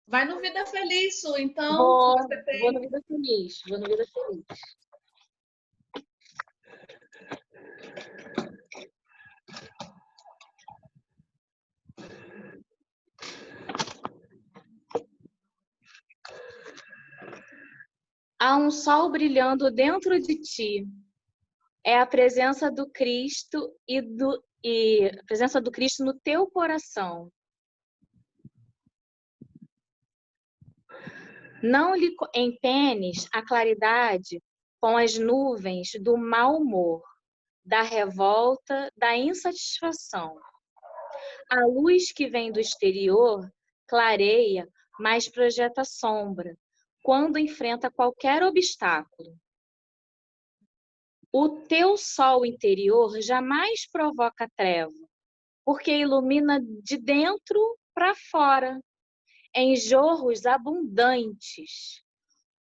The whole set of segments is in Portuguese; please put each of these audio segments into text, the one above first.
Vai no Vida Feliz, Su, então, que Vou você tem. no Vida Feliz. Vou no Vida Feliz. Há um sol brilhando dentro de ti. É a presença do Cristo e a presença do Cristo no teu coração. Não lhe empenes a claridade com as nuvens do mau humor, da revolta, da insatisfação. A luz que vem do exterior clareia, mas projeta sombra, quando enfrenta qualquer obstáculo. O teu sol interior jamais provoca treva, porque ilumina de dentro para fora, em jorros abundantes.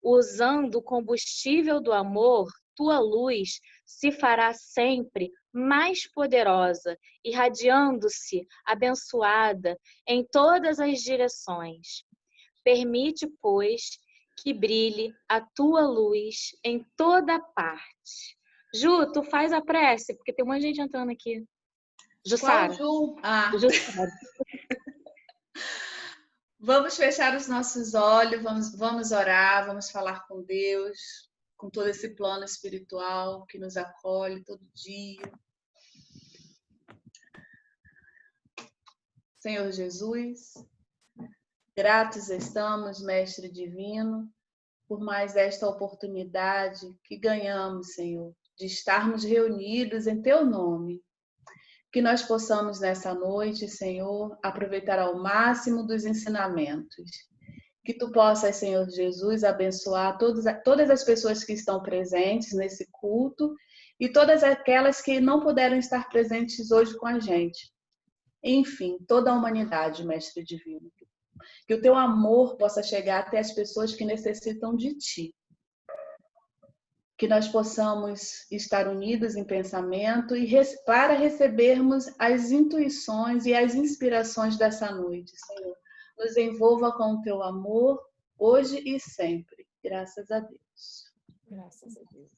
Usando o combustível do amor, tua luz se fará sempre mais poderosa, irradiando-se, abençoada em todas as direções. Permite, pois, que brilhe a tua luz em toda parte. Ju, tu faz a prece, porque tem um monte de gente entrando aqui. Qual, Jussara. Ju? Jussara. Vamos fechar os nossos olhos, vamos orar, vamos falar com Deus, com todo esse plano espiritual que nos acolhe todo dia. Senhor Jesus, gratos estamos, Mestre Divino, por mais esta oportunidade que ganhamos, Senhor, de estarmos reunidos em Teu nome. Que nós possamos nessa noite, Senhor, aproveitar ao máximo dos ensinamentos. Que Tu possas, Senhor Jesus, abençoar todas as pessoas que estão presentes nesse culto e todas aquelas que não puderam estar presentes hoje com a gente. Enfim, toda a humanidade, Mestre Divino. Que o Teu amor possa chegar até as pessoas que necessitam de Ti. Que nós possamos estar unidos em pensamento e para recebermos as intuições e as inspirações dessa noite, Senhor. Nos envolva com o Teu amor, hoje e sempre. Graças a Deus. Graças a Deus.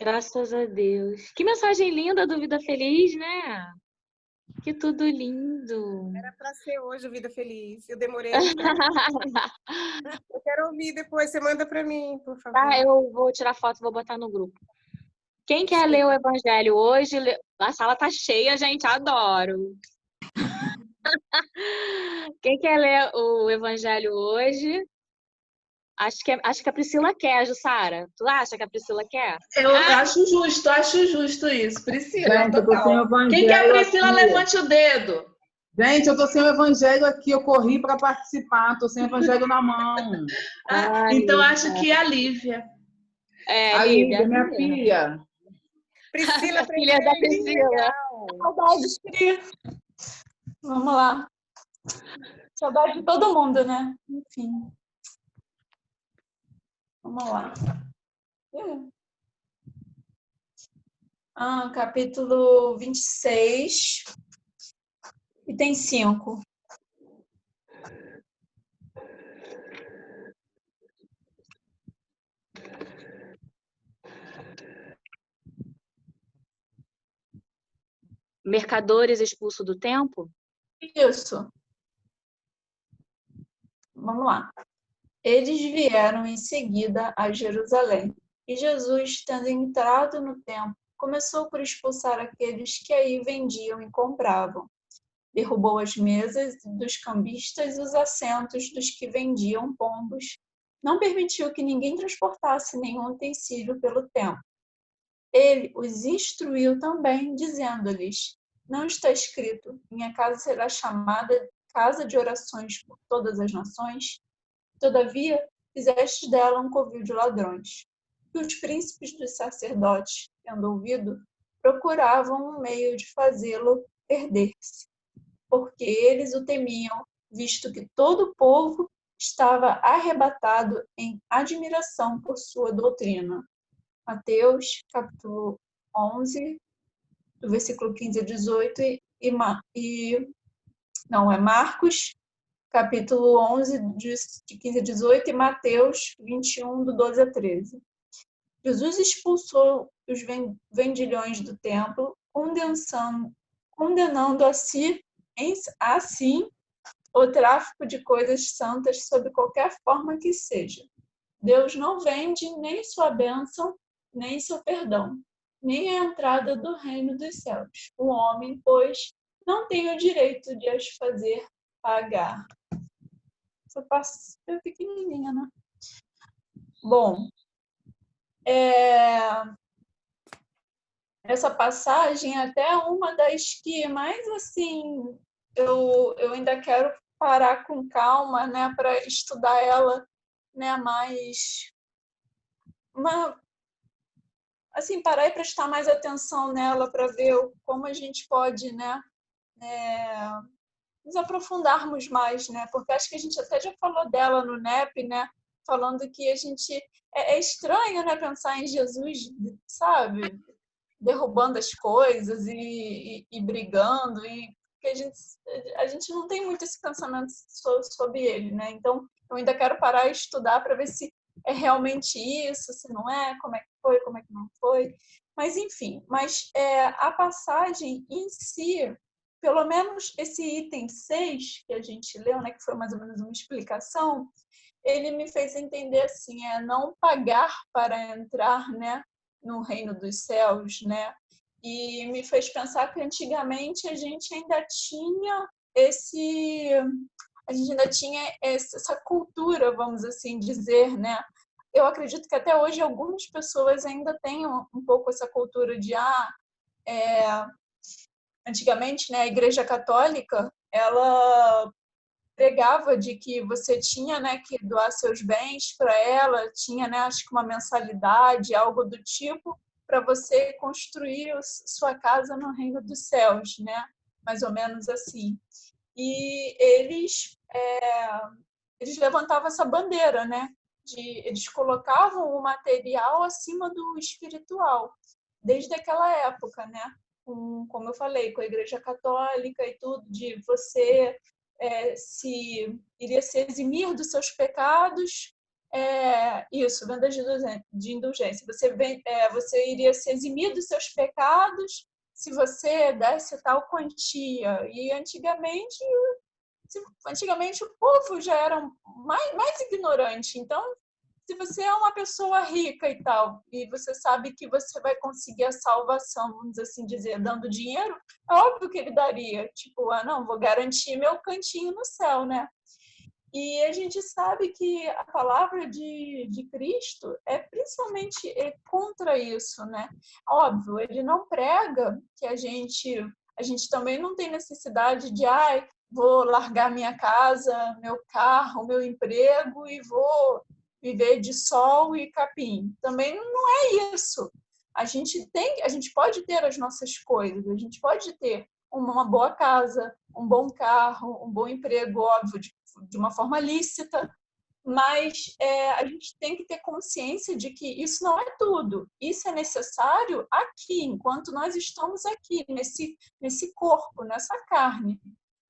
Graças a Deus. Que mensagem linda do Vida Feliz, né? Que tudo lindo. Era para ser hoje o Vida Feliz. Eu demorei a entrar. Eu quero ouvir depois. Você manda para mim, por favor. Tá, eu vou tirar foto e vou botar no grupo. Quem quer ler o Evangelho hoje? A sala tá cheia, gente. Adoro. Quem quer ler o Evangelho hoje? Acho que a Priscila quer, Jussara. Tu acha que a Priscila quer? Eu acho justo isso, Priscila. Gente, eu tô sem o evangelho. Quem quer a Priscila, aqui. levante o dedo. Gente, eu tô sem o evangelho aqui, eu corri para participar, tô sem o evangelho na mão. Então acho que a Lívia. A Lívia, minha filha. Priscila, filha da Priscila. Saudades, Pri. Vamos lá. Saudade de todo mundo, né? Enfim. Vamos lá. Capítulo 26, item 5. Mercadores expulsos do templo? Isso. Vamos lá. Eles vieram em seguida a Jerusalém, e Jesus, tendo entrado no templo, começou por expulsar aqueles que aí vendiam e compravam. Derrubou as mesas dos cambistas e os assentos dos que vendiam pombos. Não permitiu que ninguém transportasse nenhum utensílio pelo templo. Ele os instruiu também, dizendo-lhes: não está escrito, minha casa será chamada casa de orações por todas as nações? Todavia, fizestes dela um covil de ladrões. E os príncipes dos sacerdotes, tendo ouvido, procuravam um meio de fazê-lo perder-se, porque eles o temiam, visto que todo o povo estava arrebatado em admiração por sua doutrina. Mateus, capítulo 11, do versículo 15 a 18, Marcos, capítulo 11, de 15 a 18, e Mateus 21, do 12 a 13. Jesus expulsou os vendilhões do templo, condenando assim o tráfico de coisas santas sob qualquer forma que seja. Deus não vende nem sua bênção, nem seu perdão, nem a entrada do reino dos céus. O homem, pois, não tem o direito de as fazer pagar. Essa parte é pequenininha, né? Bom, essa passagem é até uma das que mais, assim, eu ainda quero parar com calma, né, para estudar ela, né, mais assim, parar e prestar mais atenção nela para ver como a gente pode, né, nos aprofundarmos mais, né, porque acho que a gente até já falou dela no NEP, né, falando que a gente é estranho, né, pensar em Jesus, sabe, derrubando as coisas e brigando, e que a gente não tem muito esse pensamento sobre ele, né? Então, eu ainda quero parar e estudar para ver se é realmente isso, se não é, como é que foi, como é que não foi. Mas, enfim, a passagem em si, pelo menos esse item 6 que a gente leu, né, que foi mais ou menos uma explicação, ele me fez entender assim, não pagar para entrar, né, no reino dos céus, né? E me fez pensar que antigamente a gente ainda tinha essa cultura, vamos assim dizer, né? Eu acredito que até hoje algumas pessoas ainda têm um pouco essa cultura de antigamente, né, a Igreja Católica, ela pregava de que você tinha, né, que doar seus bens para ela, tinha, né, acho que uma mensalidade, algo do tipo, para você construir sua casa no reino dos céus, né? Mais ou menos assim. E eles levantavam essa bandeira, né? Eles colocavam o material acima do espiritual, desde aquela época, né? Como eu falei, com a Igreja Católica e tudo, de você iria se eximir dos seus pecados, venda de indulgência. Você iria se eximir dos seus pecados se você desse tal quantia. E antigamente o povo já era mais ignorante. Então, se você é uma pessoa rica e tal, e você sabe que você vai conseguir a salvação, vamos assim dizer, dando dinheiro, é óbvio que ele daria. Tipo, não, vou garantir meu cantinho no céu, né? E a gente sabe que a palavra de Cristo é principalmente contra isso, né? Óbvio, ele não prega que a gente também não tem necessidade de, vou largar minha casa, meu carro, meu emprego e vou viver de sol e capim. Também não é isso. A gente pode ter as nossas coisas, a gente pode ter uma boa casa, um bom carro, um bom emprego, óbvio, de uma forma lícita, mas a gente tem que ter consciência de que isso não é tudo. Isso é necessário aqui, enquanto nós estamos aqui, nesse corpo, nessa carne.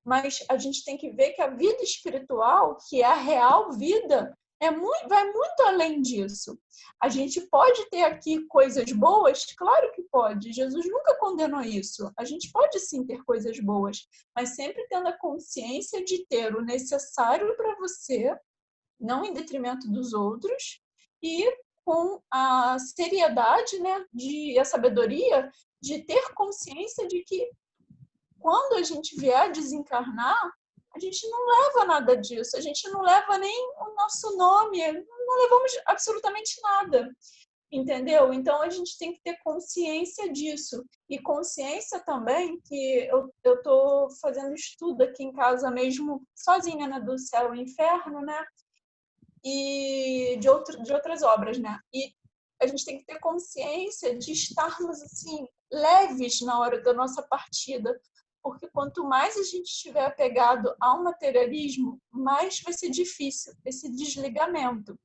Mas a gente tem que ver que a vida espiritual, que é a real vida, vai muito além disso. A gente pode ter aqui coisas boas? Claro que pode. Jesus nunca condenou isso. A gente pode sim ter coisas boas, mas sempre tendo a consciência de ter o necessário para você, não em detrimento dos outros, e com a seriedade, né, e a sabedoria de ter consciência de que quando a gente vier a desencarnar, a gente não leva nada disso, a gente não leva nem o nosso nome, não levamos absolutamente nada, entendeu? Então, a gente tem que ter consciência disso. E consciência também que eu estou fazendo estudo aqui em casa mesmo, sozinha, né, do Céu e Inferno, né? E de outras obras, né? E a gente tem que ter consciência de estarmos, assim, leves na hora da nossa partida, porque quanto mais a gente estiver apegado ao materialismo, mais vai ser difícil esse desligamento,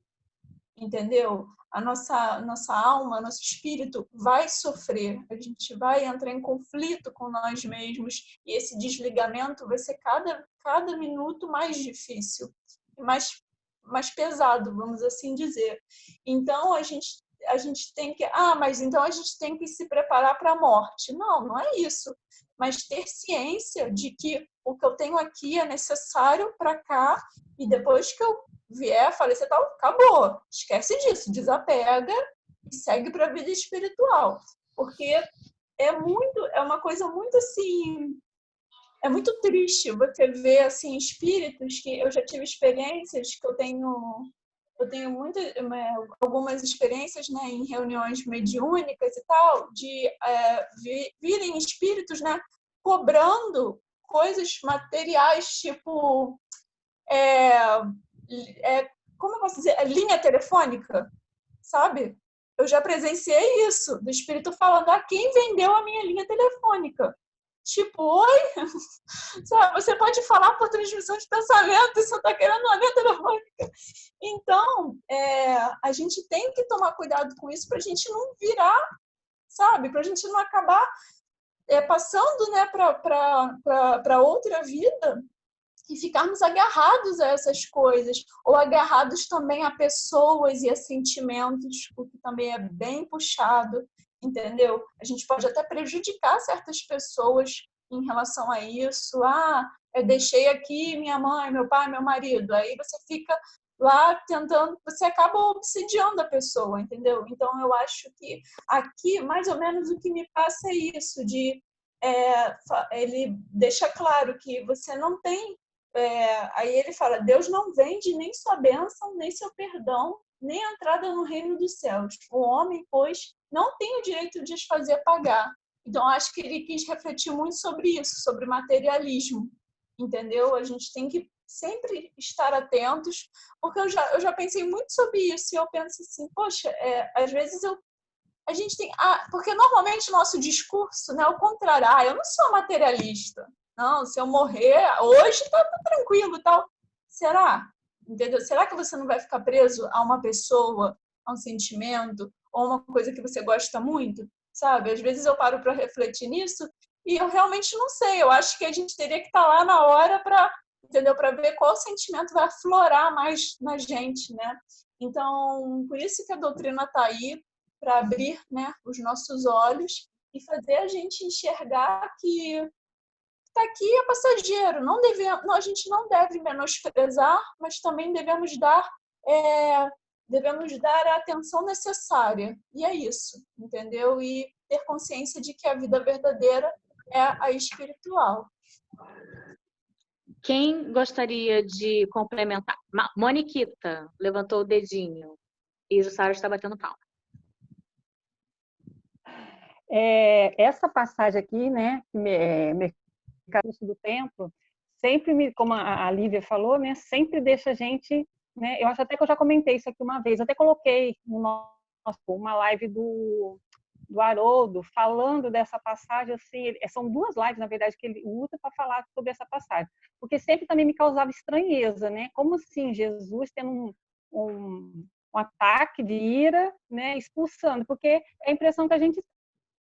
entendeu? A nossa alma, nosso espírito vai sofrer, a gente vai entrar em conflito com nós mesmos, e esse desligamento vai ser cada cada minuto mais difícil, mais pesado, vamos assim dizer. Então, a gente tem que... mas então a gente tem que se preparar para a morte. Não, não é isso. Mas ter ciência de que o que eu tenho aqui é necessário para cá, e depois que eu vier falecer, tal, acabou. Esquece disso, desapega e segue para a vida espiritual. Porque é uma coisa muito assim... É muito triste você ver assim espíritos que eu já tive experiências que eu tenho algumas experiências, né, em reuniões mediúnicas e tal, de virem espíritos, né, cobrando coisas materiais, tipo como eu posso dizer, linha telefônica, sabe? Eu já presenciei isso, do espírito falando: quem vendeu a minha linha telefônica? Tipo, oi? Sabe, você pode falar por transmissão de pensamento e você está querendo uma linha telefônica. Então, a gente tem que tomar cuidado com isso para a gente não virar, sabe? Para a gente não acabar passando, né, para outra vida e ficarmos agarrados a essas coisas, ou agarrados também a pessoas e a sentimentos, o que também é bem puxado, entendeu? A gente pode até prejudicar certas pessoas em relação a isso. Eu deixei aqui minha mãe, meu pai, meu marido. Aí você fica lá tentando, você acaba obsidiando a pessoa, entendeu? Então, eu acho que aqui, mais ou menos, o que me passa é isso, ele deixa claro que você não tem... aí ele fala: Deus não vende nem sua bênção, nem seu perdão, nem a entrada no reino dos céus. O homem, pois, não tem o direito de as fazer pagar. Então, acho que ele quis refletir muito sobre isso, sobre materialismo, entendeu? A gente tem que sempre estar atentos, porque eu já pensei muito sobre isso, e eu penso assim, poxa, às vezes a gente tem... porque normalmente o nosso discurso, né, é o contrário. Eu não sou materialista. Não, se eu morrer hoje, tá tranquilo e tal. Será? Entendeu? Será que você não vai ficar preso a uma pessoa, a um sentimento, ou uma coisa que você gosta muito? Sabe? Às vezes eu paro para refletir nisso e eu realmente não sei. Eu acho que a gente teria que estar lá na hora para, entendeu? Para ver qual sentimento vai aflorar mais na gente, né? Então, por isso que a doutrina está aí, para abrir, né, os nossos olhos e fazer a gente enxergar que está aqui é passageiro. A gente não deve menosprezar, mas também devemos dar a atenção necessária. E é isso, entendeu? E ter consciência de que a vida verdadeira é a espiritual. Quem gostaria de complementar? Moniquita levantou o dedinho e o Sara está batendo palma. Essa passagem aqui, né, Mercado do Templo, sempre como a Lívia falou, né, sempre deixa a gente, né, eu acho até que eu já comentei isso aqui uma vez, até coloquei uma live do Haroldo falando dessa passagem, assim, são 2 lives, na verdade, que ele usa para falar sobre essa passagem, porque sempre também me causava estranheza, né, como assim Jesus tendo um ataque de ira, né, expulsando, porque é a impressão que a gente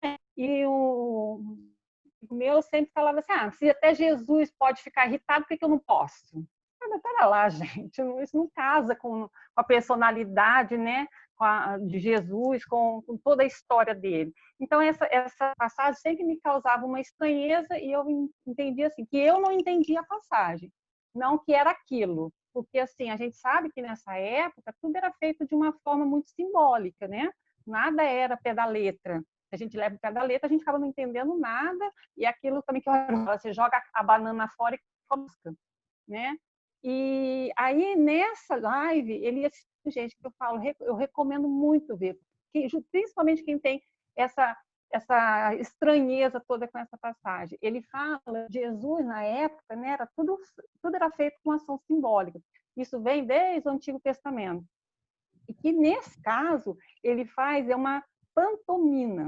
tem. E o meu sempre falava assim: se até Jesus pode ficar irritado, por que eu não posso? Mas pera lá, gente, isso não casa com a personalidade, né, de Jesus, com toda a história dele. Então, essa passagem sempre me causava uma estranheza e eu entendia assim, que eu não entendia a passagem, não que era aquilo. Porque, assim, a gente sabe que nessa época tudo era feito de uma forma muito simbólica, né? Nada era pé da letra. Se a gente leva o pé da letra, a gente acaba não entendendo nada, e aquilo também que você joga a banana fora e coloca, né? E aí, nessa live, ele assistiu gente que eu falo, eu recomendo muito ver, principalmente quem tem essa estranheza toda com essa passagem. Ele fala, Jesus, na época, né, tudo era feito com ação simbólica. Isso vem desde o Antigo Testamento. E que, nesse caso, ele faz uma pantomima.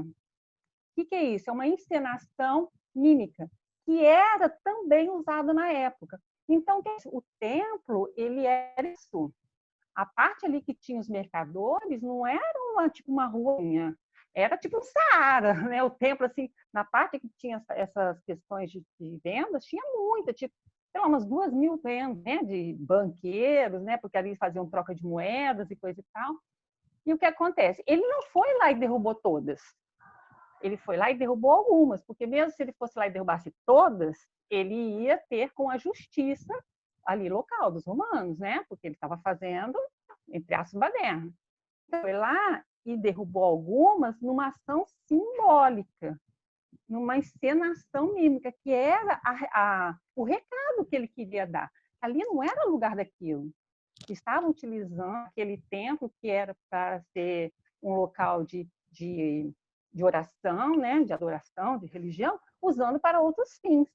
O que é isso? É uma encenação mímica, que era também usada na época. Então, o templo, ele era isso. A parte ali que tinha os mercadores não era uma ruinha, era tipo um Saara, né? O templo, assim, na parte que tinha essas questões de vendas, tinha muita, tipo, sei lá, umas 2.000 vendas, né, de banqueiros, né, porque ali faziam troca de moedas e coisa e tal. E o que acontece? Ele não foi lá e derrubou todas. Ele foi lá e derrubou algumas, porque mesmo se ele fosse lá e derrubasse todas, ele ia ter com a justiça ali local dos romanos, né? Porque ele estava fazendo, entre aspas, baderna. Então, foi lá e derrubou algumas numa ação simbólica, numa encenação mímica, que era o recado que ele queria dar. Ali não era o lugar daquilo. Estavam utilizando aquele templo que era para ser um local de oração, né, de adoração, de religião, usando para outros fins.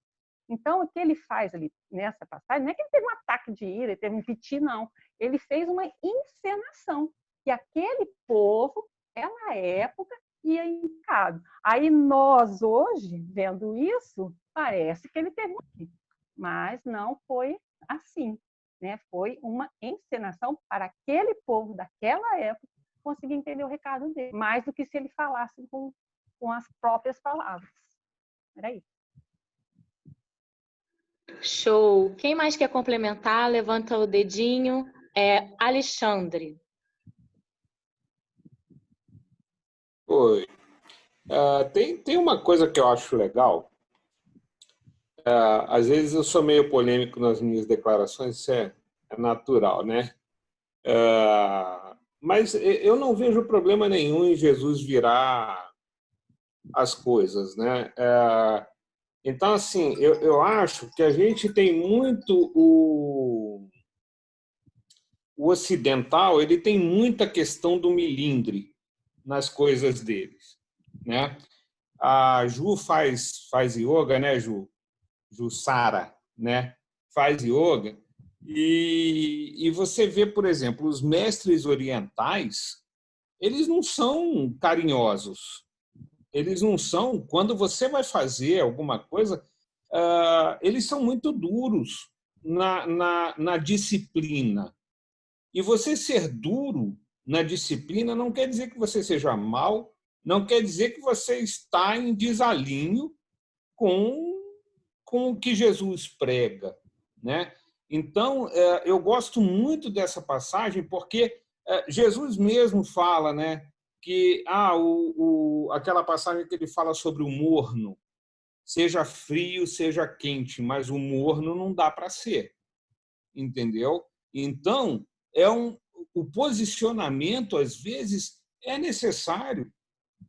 Então, o que ele faz ali nessa passagem, não é que ele teve um ataque de ira, ele teve um piti, não. Ele fez uma encenação, que aquele povo, naquela época, ia indicado. Aí nós, hoje, vendo isso, parece que ele teve um piti, mas não foi assim. Né? Foi uma encenação para aquele povo daquela época conseguir entender o recado dele, mais do que se ele falasse com as próprias palavras. Era isso. Show! Quem mais quer complementar? Levanta o dedinho. Alexandre. Oi. Tem uma coisa que eu acho legal. Às vezes eu sou meio polêmico nas minhas declarações, isso é natural, né? Mas eu não vejo problema nenhum em Jesus virar as coisas, né? Então, assim, eu acho que a gente tem muito o ocidental, ele tem muita questão do milindre nas coisas deles, né? A Ju faz yoga, né, Ju? Jussara, né? Faz yoga. E você vê, por exemplo, os mestres orientais, eles não são carinhosos. Eles não são... Quando você vai fazer alguma coisa, eles são muito duros na disciplina. E você ser duro na disciplina não quer dizer que você seja mau, não quer dizer que você está em desalinho com o que Jesus prega, né? Então, eu gosto muito dessa passagem porque Jesus mesmo fala, né, que aquela passagem que ele fala sobre o morno, seja frio, seja quente, mas o morno não dá para ser, entendeu? Então, o posicionamento, às vezes, é necessário.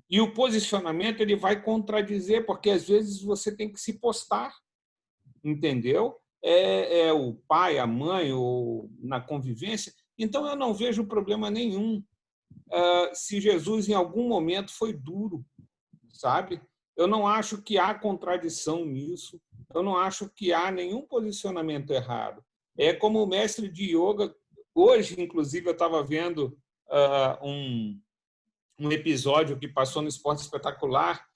E o posicionamento ele vai contradizer, porque às vezes você tem que se postar, entendeu? O pai, a mãe, ou na convivência. Então, eu não vejo problema nenhum se Jesus, em algum momento, foi duro, sabe? Eu não acho que há contradição nisso, eu não acho que há nenhum posicionamento errado. É como o mestre de yoga. Hoje, inclusive, eu estava vendo um episódio que passou no Esporte Espetacular,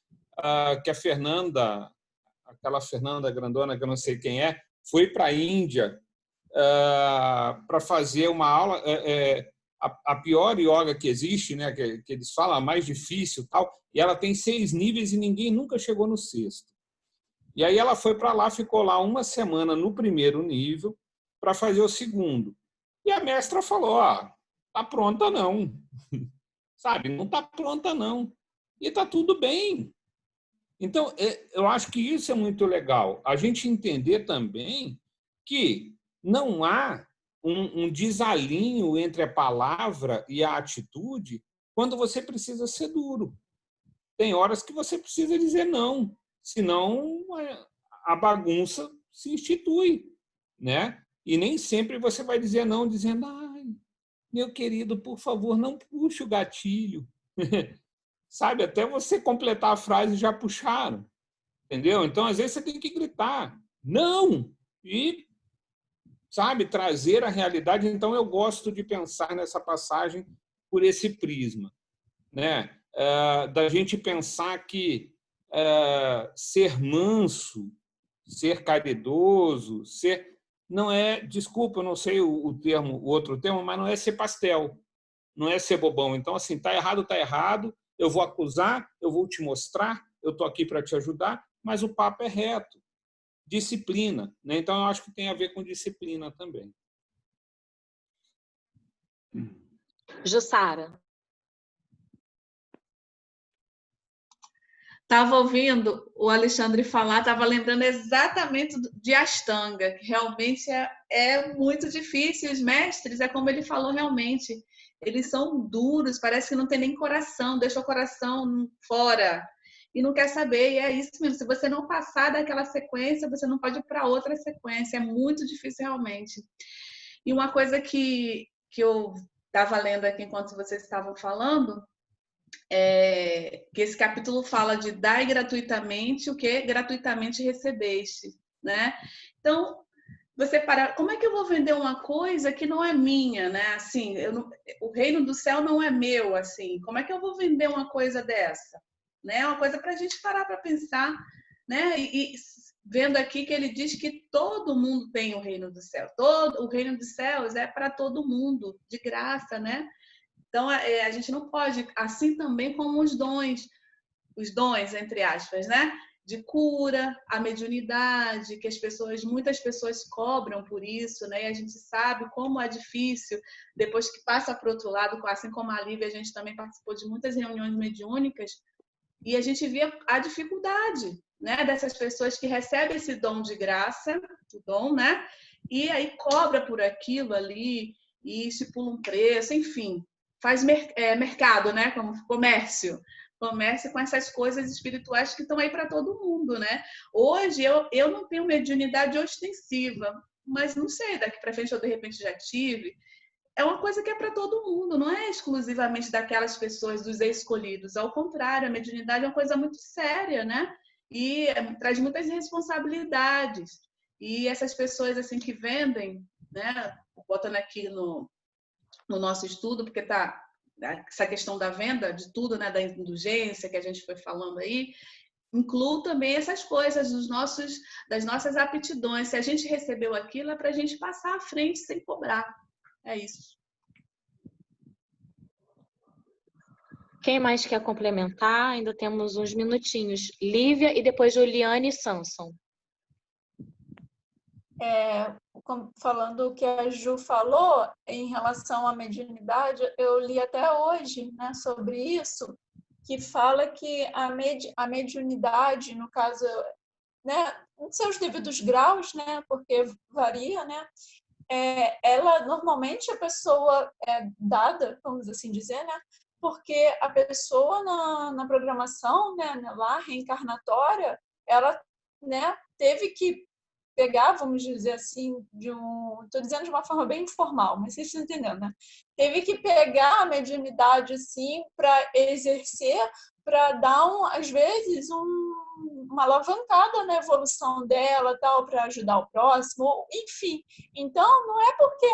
que a Fernanda, aquela Fernanda grandona, que eu não sei quem é, foi para a Índia para fazer uma aula, a pior yoga que existe, né, que eles falam, a mais difícil, tal, e ela tem 6 níveis e ninguém nunca chegou no 6º. E aí ela foi para lá, ficou lá uma semana no primeiro nível para fazer o 2º. E a mestra falou, tá pronta não. Sabe, não está pronta não. E está tudo bem. Então, eu acho que isso é muito legal. A gente entender também que não há um desalinho entre a palavra e a atitude quando você precisa ser duro. Tem horas que você precisa dizer não, senão a bagunça se institui, né? E nem sempre você vai dizer não dizendo, meu querido, por favor, não puxe o gatilho. Sabe, até você completar a frase já puxaram. Entendeu? Então, às vezes, você tem que gritar. Não! E, sabe, trazer a realidade. Então, eu gosto de pensar nessa passagem por esse prisma, né? Da gente pensar que ser manso, ser caridoso, não é, desculpa, eu não sei o outro termo, mas não é ser pastel, não é ser bobão. Então, assim, tá errado, eu vou acusar, eu vou te mostrar, eu estou aqui para te ajudar, mas o papo é reto. disciplina, né? Então, eu acho que tem a ver com disciplina também. Jussara. Estava ouvindo o Alexandre falar, estava lembrando exatamente de Ashtanga, que realmente é muito difícil. Os mestres, é como ele falou realmente, eles são duros, parece que não tem nem coração, deixa o coração fora e não quer saber. E é isso mesmo, se você não passar daquela sequência, você não pode ir para outra sequência, é muito difícil realmente. E uma coisa que eu estava lendo aqui enquanto vocês estavam falando, que esse capítulo fala de dar gratuitamente o que gratuitamente recebeste, né? Então, você para, como é que eu vou vender uma coisa que não é minha, né? Assim, o reino do céu não é meu, assim. Como é que eu vou vender uma coisa dessa, né? É uma coisa para a gente parar para pensar, né? E vendo aqui que ele diz que todo mundo tem o reino do céu. Todo o reino dos céus é para todo mundo, de graça, né? Então, a gente não pode, assim também como os dons, entre aspas, né? De cura, a mediunidade, que muitas pessoas cobram por isso, né? E a gente sabe como é difícil, depois que passa para o outro lado, assim como a Lívia, a gente também participou de muitas reuniões mediúnicas, e a gente via a dificuldade, né? Dessas pessoas que recebem esse dom de graça, o dom, né? E aí cobra por aquilo ali, e estipula um preço, enfim, faz mercado, né? Como comércio com essas coisas espirituais que estão aí para todo mundo, né? Hoje eu não tenho mediunidade ostensiva, mas não sei, daqui para frente eu de repente já tive. É uma coisa que é para todo mundo, não é exclusivamente daquelas pessoas, dos escolhidos. Ao contrário, a mediunidade é uma coisa muito séria, né? E traz muitas responsabilidades. E essas pessoas assim que vendem, né? Botando aqui no nosso estudo, porque tá essa questão da venda de tudo, né, da indulgência que a gente foi falando aí, inclui também essas coisas das nossas aptidões. Se a gente recebeu aquilo, é para a gente passar à frente sem cobrar. É isso. Quem mais quer complementar? Ainda temos uns minutinhos. Lívia e depois Juliane e Samson. Falando o que a Ju falou em relação à mediunidade, eu li até hoje, né, sobre isso, que fala que a mediunidade, no caso, né, em seus devidos graus, né, porque varia, né, ela normalmente a pessoa é dada, vamos assim dizer, né, porque a pessoa na programação, né, lá reencarnatória, ela, né, teve que pegar, vamos dizer assim, estou dizendo de uma forma bem informal, mas vocês estão entendendo, né? Teve que pegar a mediunidade assim para exercer, para dar às vezes uma alavancada na evolução dela, tal, para ajudar o próximo, enfim. Então não é porque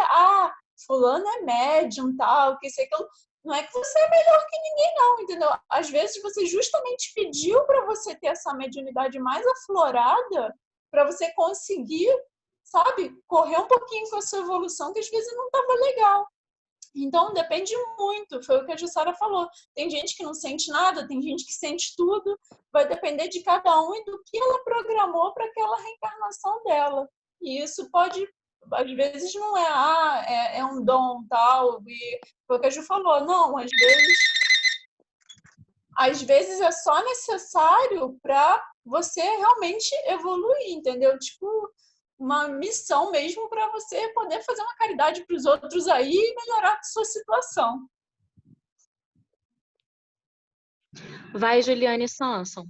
fulano é médium, tal, que sei que não é que você é melhor que ninguém, não, entendeu? Às vezes você justamente pediu para você ter essa mediunidade mais aflorada para você conseguir, sabe, correr um pouquinho com a sua evolução, que às vezes não estava legal. Então, depende muito, foi o que a Jussara falou. Tem gente que não sente nada, tem gente que sente tudo, vai depender de cada um e do que ela programou para aquela reencarnação dela. E isso pode, às vezes, não é um dom tal, e foi o que a Ju falou, não, às vezes é só necessário para você realmente evoluir, entendeu? Tipo, uma missão mesmo para você poder fazer uma caridade para os outros aí e melhorar a sua situação. Vai, Juliane Samson.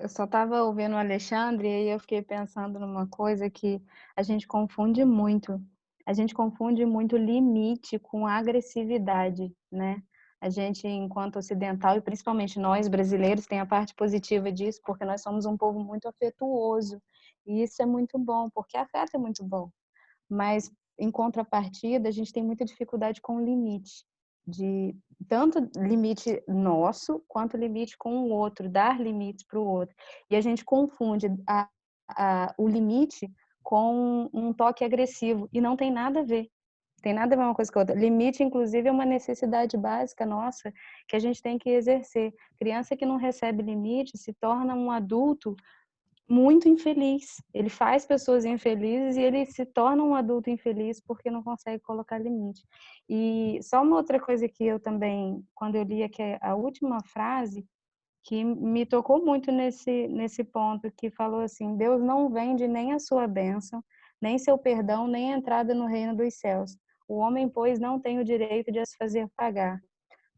Eu só estava ouvindo o Alexandre e aí eu fiquei pensando numa coisa que a gente confunde muito. A gente confunde muito limite com agressividade, né? A gente, enquanto ocidental, e principalmente nós brasileiros, tem a parte positiva disso, porque nós somos um povo muito afetuoso. E isso é muito bom, porque afeto é muito bom. Mas, em contrapartida, a gente tem muita dificuldade com o limite. De tanto limite nosso, quanto limite com o outro, dar limites para o outro. E a gente confunde o limite com um toque agressivo, e não tem nada a ver. Tem nada a ver uma coisa com a outra. Limite, inclusive, é uma necessidade básica nossa que a gente tem que exercer. Criança que não recebe limite se torna um adulto muito infeliz. Ele faz pessoas infelizes e ele se torna um adulto infeliz porque não consegue colocar limite. E só uma outra coisa que eu também, quando eu li aqui a última frase, que me tocou muito nesse ponto, que falou assim: Deus não vende nem a sua bênção, nem seu perdão, nem a entrada no reino dos céus. O homem, pois, não tem o direito de as fazer pagar.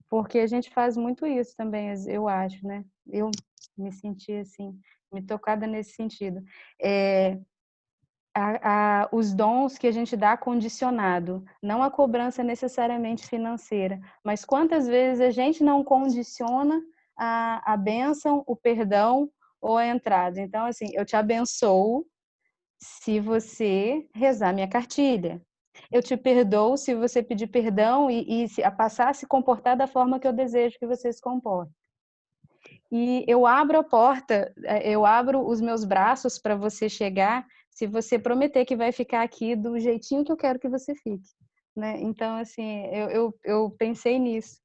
Porque a gente faz muito isso também, eu acho, né? Eu me senti assim, me tocada nesse sentido. Os dons que a gente dá condicionado, não a cobrança necessariamente financeira, mas quantas vezes a gente não condiciona a bênção, o perdão ou a entrada. Então, assim, eu te abençoo se você rezar minha cartilha. Eu te perdoo se você pedir perdão e passar a se comportar da forma que eu desejo que você se comporte. E eu abro a porta, eu abro os meus braços para você chegar, se você prometer que vai ficar aqui do jeitinho que eu quero que você fique, né? Então, assim, eu pensei nisso.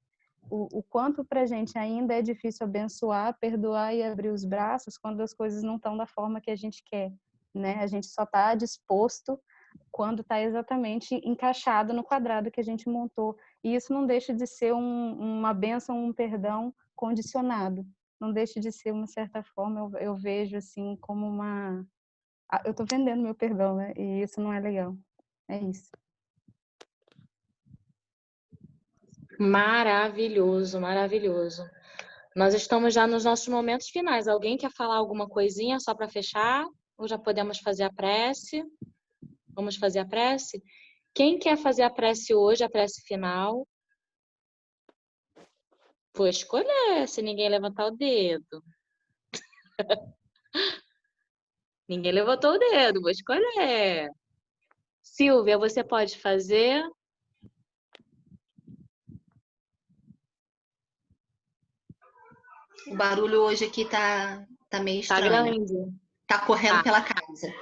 O quanto para a gente ainda é difícil abençoar, perdoar e abrir os braços quando as coisas não estão da forma que a gente quer, né? A gente só está disposto quando está exatamente encaixado no quadrado que a gente montou. E isso não deixa de ser uma bênção, um perdão condicionado. Não deixa de ser, uma certa forma, eu vejo assim como uma... Eu estou vendendo meu perdão, né? E isso não é legal. É isso. Maravilhoso, maravilhoso. Nós estamos já nos nossos momentos finais. Alguém quer falar alguma coisinha só para fechar? Ou já podemos fazer a prece? Vamos fazer a prece? Quem quer fazer a prece hoje, a prece final? Vou escolher, se ninguém levantar o dedo. Ninguém levantou o dedo, vou escolher. Silvia, você pode fazer? O barulho hoje aqui tá meio Tá estranho. grande. Tá correndo Tá. pela casa.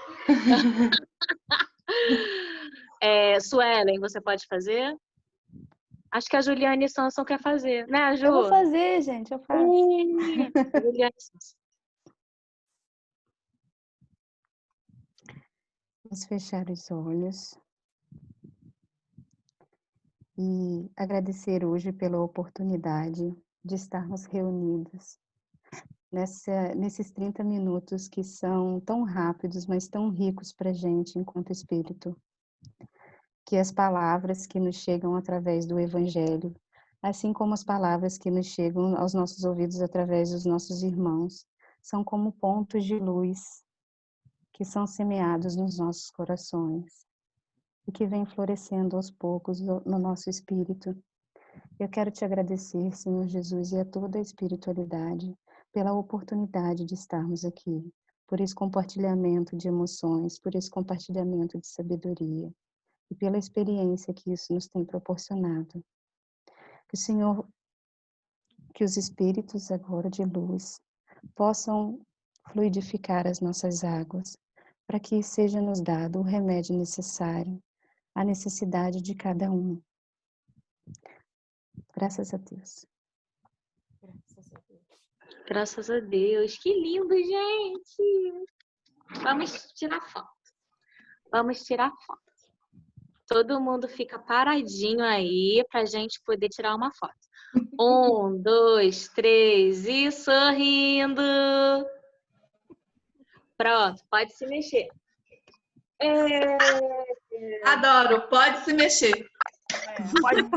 Suelen, você pode fazer? Acho que a Juliane Sanson quer fazer, né, Ju? Eu vou fazer, gente, eu faço. Juliane Sanson. Vamos fechar os olhos e agradecer hoje pela oportunidade de estarmos reunidos nesses 30 minutos que são tão rápidos, mas tão ricos para a gente enquanto espírito. Que as palavras que nos chegam através do Evangelho, assim como as palavras que nos chegam aos nossos ouvidos através dos nossos irmãos, são como pontos de luz que são semeados nos nossos corações e que vem florescendo aos poucos no nosso espírito. Eu quero te agradecer, Senhor Jesus, e a toda a espiritualidade pela oportunidade de estarmos aqui, por esse compartilhamento de emoções, por esse compartilhamento de sabedoria e pela experiência que isso nos tem proporcionado. Que o Senhor, que os espíritos agora de luz possam fluidificar as nossas águas, para que seja nos dado o remédio necessário à necessidade de cada um. Graças a Deus. Graças a Deus. Que lindo, gente! Vamos tirar foto. Vamos tirar foto. Todo mundo fica paradinho aí pra gente poder tirar uma foto. 1, 2, 3 e sorrindo. Pronto, pode se mexer. Adoro, pode se mexer. Pode...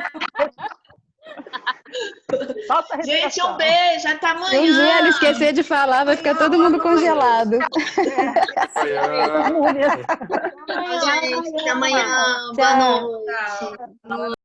Gente, um beijo, até amanhã. Se um dia ela esquecer de falar, vai ficar todo mundo congelado. Gente, até amanhã. Boa noite.